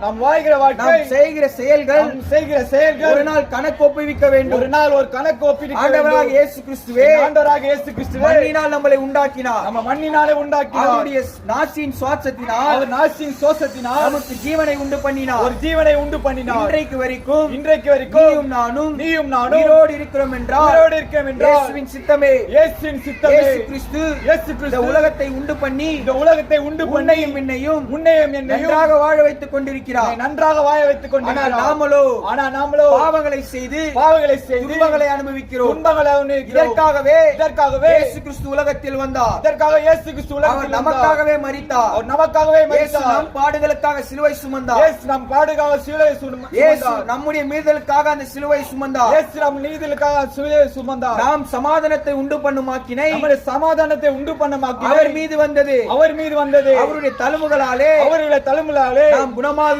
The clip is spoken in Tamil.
நாம் வாழ்கிற வாழ்க்கை, நாம் செய்கிற செயல்கள் ஒரு நாள் கணக்கு ஒப்புவிக்க வேண்டும். ஒரு நாள் ஒரு கணக்கு ஒப்புவிக்க வேண்டும். ஆண்டவராக இயேசு கிறிஸ்துவே, மண்ணினால் நம்மளை உண்டாக்கினார். நம்ம மண்ணினாலே உண்டாக்கினார். அவருடைய நாசியின் சுவாசத்தினால், அவர் நாசியின் சுவாசத்தினால் நமக்கு ஜீவனை உண்டு பண்ணினார். ஒரு ஜீவனை உண்டு பண்ணினார். இன்றைக்கு வரைக்கும் நீயும் நானும் உயிரோடு இருக்கிறோம் என்றால் இயேசுவின் சித்தமே. இயேசுவின் சித்தமே. இயேசு கிறிஸ்து இந்த உலகத்தை உண்டு பண்ணி, உன்னையும் என்னையும் நன்றாக வாழ வைத்துக் கொண்டிருக்கிறார். நன்றாக வாழ வைத்துக் கொண்டிருக்கிறார். ஆனால் நாமளோ பாவங்களை செய்து துன்பங்களை அனுபவிக்கிறோம். இதற்காகவே இயேசு கிறிஸ்து உலகத்தில் வந்தார். அவர் நமக்காகவே மரித்தார். இயேசு நம் பாடுகளுக்காக சிலுவை சுமந்தார். இயேசு நம்முடைய மீறுதலுக்காக அந்த சிலுவை சுமந்தார். நாம் சமாதானத்தை உண்டு பண்ணுமாக்கினை அவர் மீது வந்தது. அவருடைய தழும்புகளாலே நாம் குணமாகிறோம்.